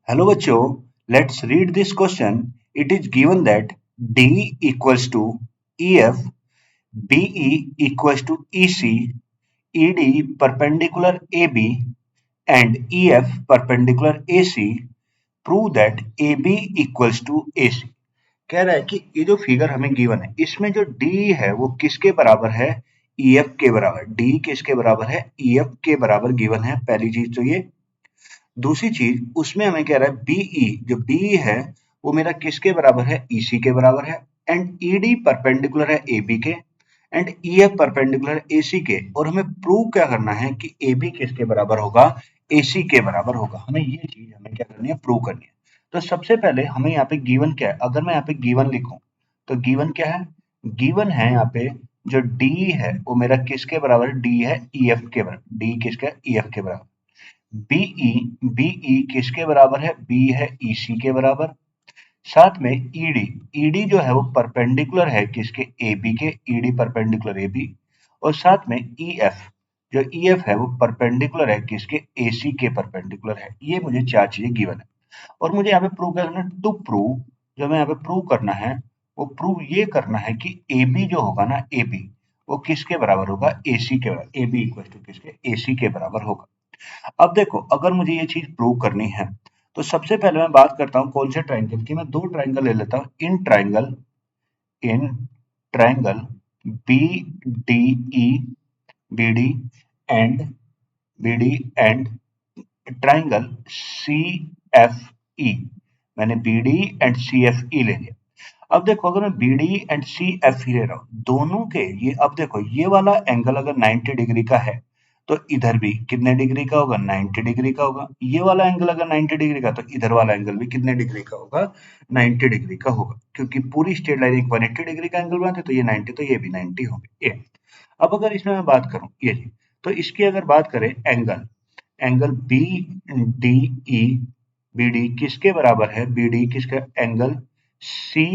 Hello बच्चों, let's read this question. It is given that D equals to EF, BE equals to EC, ED perpendicular AB and EF perpendicular AC. Prove that AB equals to AC. कह रहा है कि ये जो figure हमें given है इसमें जो D है वो किसके बराबर है? EF के बराबर. D किसके बराबर है? EF के बराबर गिवन है. पहली चीज तो ये. दूसरी चीज उसमें हमें कह रहा है बीई, जो बी है वो मेरा किसके बराबर है? ईसी के बराबर है. एंड ईडी परपेंडिकुलर है एबी के एंड ईएफ परपेंडिकुलर एसी के. और हमें प्रूव क्या करना है कि एबी किसके बराबर होगा? एसी के बराबर होगा. हमें ये चीज हमें क्या करनी है? प्रूव करनी है. तो सबसे पहले हमें यहाँ पे गिवन क्या है? अगर मैं यहाँ पे गिवन लिखूं तो गिवन क्या है? गिवन है यहाँ पे जो डी है वो मेरा किसके बराबर है? डी है ईएफ के बराबर. डी किसका? ईएफ के बराबर. बीई, बीई किसके बराबर है? बी है ईसी के बराबर. साथ में ईडी, ईडी जो है वो परपेंडिकुलर है किसके? एबी के. ED perpendicular AB. और साथ में ईएफ, जो ईएफ है वो परपेंडिकुलर है किसके? एसी के परपेंडिकुलर है. ये मुझे चार चीजें गिवन है और मुझे यहाँ पे प्रूव करना है. टू प्रूव, जो हमें यहाँ पे प्रूव करना है वो प्रूव ये करना है कि एबी जो होगा ना, एबी वो किसके बराबर होगा? एसी के बराबर. एबी इक्वल टू किसके? एसी के बराबर होगा. अब देखो, अगर मुझे ये चीज प्रूव करनी है तो सबसे पहले मैं बात करता हूं कौन से ट्रायंगल की. मैं दो ट्रायंगल ले लेता हूं. In triangle B D E, B D and B D and triangle C F E. मैंने B D and C F E ले लिया. अब देखो, अगर मैं B D and C F E ले रहा हूं दोनों के ये, अब देखो ये वाला एंगल अगर 90 डिग्री का है तो इधर भी कितने डिग्री का होगा? 90 डिग्री का होगा. ये वाला एंगल अगर 90 डिग्री का तो इधर वाला एंगल भी कितने डिग्री का होगा? 90 डिग्री का होगा. क्योंकि पूरी स्ट्रेट लाइन एक 180 डिग्री का एंगल बनाते तो ये 90 तो ये भी 90 होंगे. ये. अब अगर इसमें मैं बात करूं ये जी, तो इसकी अगर बात करें angle, angle B D E, B D किसके बराबर है? बी डी किसका? एंगल सी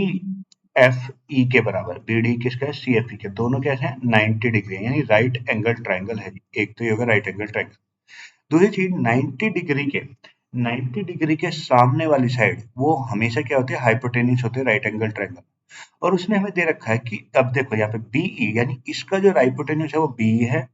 एफ ई के बराबर. बी डी किसका है? सी एफ ई के. दोनों कैसे हैं? 90 डिग्री है, यानी राइट एंगल ट्राइंगल है. एक तो ये होगा राइट एंगल ट्राइंगल. दूसरी चीज 90 डिग्री के सामने वाली साइड वो हमेशा क्या होते हैं? हाइपोटेन्यूस होते हैं राइट एंगल ट्राइंगल. और उसने हमें दे रखा है कि अब देखो यहाँ पे बीई, यानी इसका जो हाइपोटेन्यूस है वो बी है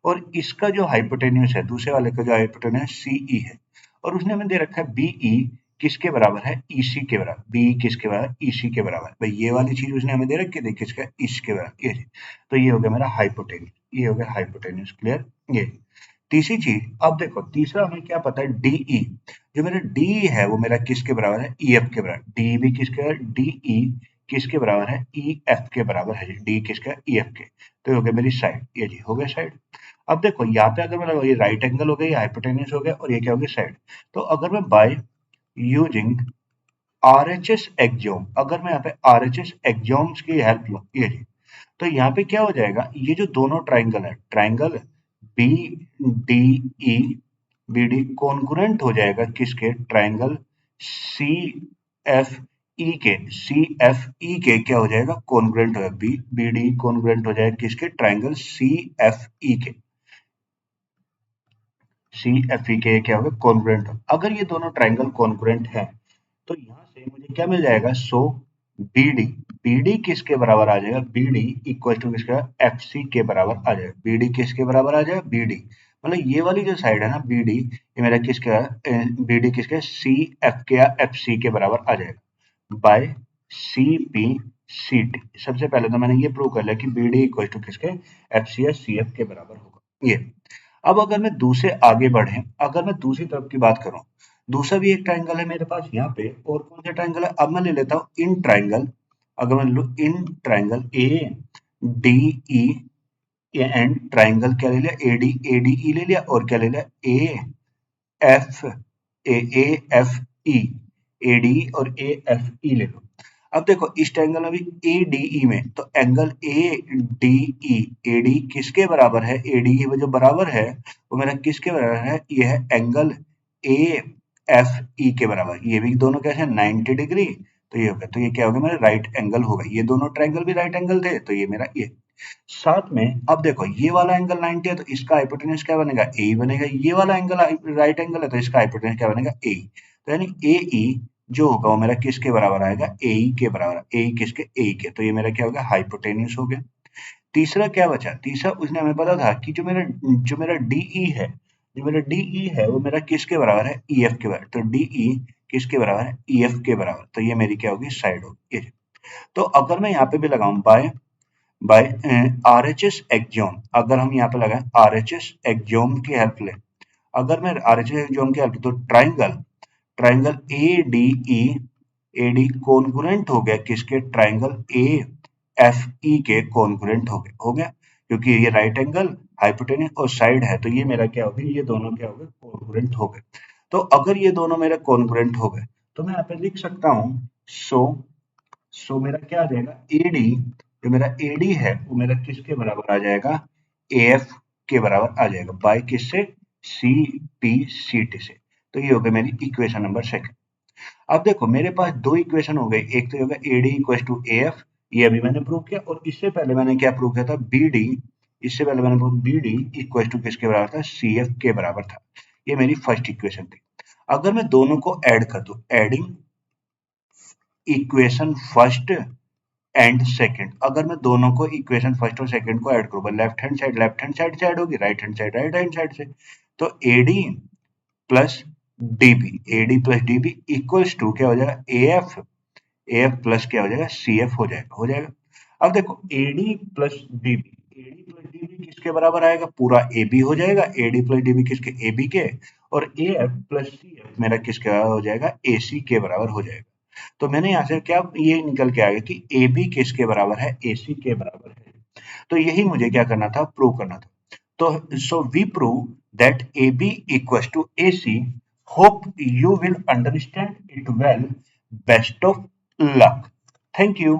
और इसका जो हाइपोटेन्यूस है दूसरे वाले का जो हाइपोटेन्यूस सीई है. और उसने हमें दे रखा है बीई किसके बराबर है? ईसी के बराबर. बी किसके बराबर? ईसी के बराबर. भाई ये वाली चीज उसने हमें दे रखी है, देखिए इसका इसके बराबर. ये तो ये हो गया मेरा हाइपोटेन्यूस. ये हो गया हाइपोटेन्यूस. क्लियर? ये. तीसरी चीज, अब देखो तीसरा हमें क्या पता है? डीई, जो मेरा डी है वो मेरा किसके बराबर है? ईएफ के बराबर. डी भी किसके बराबर? डीई किसके बराबर है? ईएफ के बराबर है. डी किसका? ईएफ के. तो ये हो गया मेरी साइड. ये जी हो गया साइड. अब देखो यहाँ पे अगर मैं, ये राइट एंगल हो गया, ये हाइपोटेन्यूस हो गया और ये क्या हो गया? साइड. तो अगर मैं बाय यूजिंग आरएचएस एक्सियोम, अगर मैं यहाँ पे आरएचएस एक्सियोम्स की हेल्प लूं, ये जी, तो यहाँ पे क्या हो जाएगा? ये जो दोनों ट्राइंगल है, triangle B D E, B D congruent हो जाएगा किसके? ट्राइंगल सी एफ ई के. सी एफ ई के क्या हो जाएगा? कॉन्ग्रुएंट हो जाएगा. बी बी डी कॉन्ग्रुएंट हो जाएगा किसके? ट्राइंगल सी एफ ई के. सी एफ ई के क्या होगा? कॉन्ग्रुएंट. अगर ये दोनों ट्राइंगल कॉन्ग्रुएंट है तो यहाँ से मुझे क्या मिल जाएगा? सो बी डी, बी डी किसके बराबर आ जाएगा? बी डी इक्वल टू किसका? एफ सी के बराबर आ जाएगा. बी डी किसके बराबर आ जाएगा? बी डी, मतलब ये वाली जो साइड है ना बी डी, ये मेरा किसका? बी डी किसका? सी एफ के या एफ सी के बराबर आ जाएगा by C P C T. सबसे पहले तो मैंने ये प्रूव कर लिया कि बी डी इक्वल टू किसके? एफ सी या सी एफ के बराबर होगा. ये. अब अगर मैं दूसरे आगे बढ़े, अगर मैं दूसरी तरफ की बात करूं, दूसरा भी एक ट्राइंगल है मेरे पास यहाँ पे. और कौन सा ट्राइंगल है? अब मैं ले लेता हूँ इन ट्राइंगल. अगर मैं लू in triangle A D E and triangle क्या ले लिया? A D, A D E ले लिया. और क्या ले लिया? A F A F E, A D और ए एफ ई ले लो. अब देखो इस ट्रायंगल में भी ए डी ई में, तो angle A D E, A D किसके बराबर है? ए डी ई जो बराबर है वो मेरा किसके बराबर है? ये है एंगल ए एफ ई के बराबर. ये भी दोनों कैसे हैं? 90 डिग्री. तो ये हो गया, तो ये क्या हो गया? मेरा राइट एंगल हो गया. ये दोनों ट्रायंगल भी राइट एंगल थे तो ये मेरा ये. साथ में अब देखो ये वाला एंगल 90 है तो इसका हाइपोटेन्यूज क्या बनेगा? ए ही बनेगा. ये वाला एंगल राइट एंगल है तो इसका हाइपोटेन्यूज क्या बनेगा? ए. तो यानी ए ई जो होगा वो मेरा किसके बराबर आएगा, ए ई के बराबर, ए ई किसके, ए ई के, तो ये मेरा क्या हो गया, हाइपोटेन्यूस हो गया। तीसरा क्या बचा, तीसरा उसने हमें पता था कि जो मेरा डीई है, जो मेरा डीई है वो मेरा किसके बराबर है, ईएफ के बराबर, तो डीई किसके बराबर है, ईएफ के बराबर, तो ये मेरी क्या होगी, साइड होगी ये। तो अगर मैं यहाँ पे भी लगाऊं बाय बाय आरएचएस एक्सियोम, अगर हम यहाँ पे लगाएं आरएचएस एक्सियोम की हेल्प लें, अगर मैं आरएचएस एक्सियोम की हेल्प, तो triangle triangle A D E, A D congruent हो गया किसके, ट्राइंगल ए एफ ई के कॉन्ग्रुएंट हो गया, क्योंकि ये राइट एंगल हाइपोटेन्यूस और साइड है, तो ये मेरा क्या हो गया, ये दोनों क्या हो गए, कॉन्ग्रुएंट हो गए। तो अगर ये दोनों मेरे कॉन्ग्रुएंट हो गए तो मैं यहाँ पे लिख सकता हूँ, सो सो मेरा क्या आ जाएगा, एडी, जो मेरा एडी है वो मेरा किसके बराबर आ जाएगा, एएफ के बराबर आ जाएगा, बाय किससे, सी पी सी टी से। तो ये हो गया मेरी इक्वेशन नंबर सेकंड। अब देखो मेरे पास दो इक्वेशन हो गई, एक तो होगा एडी इक्वल टू एएफ, ये अभी मैंने प्रूव किया, और इससे पहले मैंने क्या प्रूव किया था, बीडी, इससे पहले मैंने प्रूव बीडी इक्वल टू किसके बराबर था, सीएफ के बराबर था। ये मेरी फर्स्ट इक्वेशन थी। अगर मैं दोनों को ऐड कर दूं, adding equation first and second, अगर मैं दोनों को इक्वेशन फर्स्ट और सेकंड को ऐड करूंगा, लेफ्ट हैंड साइड से ऐड होगी, राइट हैंड साइड से, तो AD plus DB, AD plus DB equals to क्या हो जाएगा, एएफ, एएफ प्लस क्या हो जाएगा, सीएफ हो जाएगा। अब देखो AD plus DB, AD plus DB किसके बराबर आएगा, पूरा एबी हो जाएगा, एडी प्लस डीबी किसके, एबी के, और एएफ प्लस सीएफ मेरा किसके बराबर हो जाएगा, एसी के बराबर हो जाएगा। तो मैंने यहाँ से क्या ये निकल के आ गया कि ए बी किसके बराबर है, ए सी के बराबर है। तो यही मुझे क्या करना था, प्रूव करना था। तो so we prove that A B equal to A C. Hope you will understand it well. Best of luck. Thank you.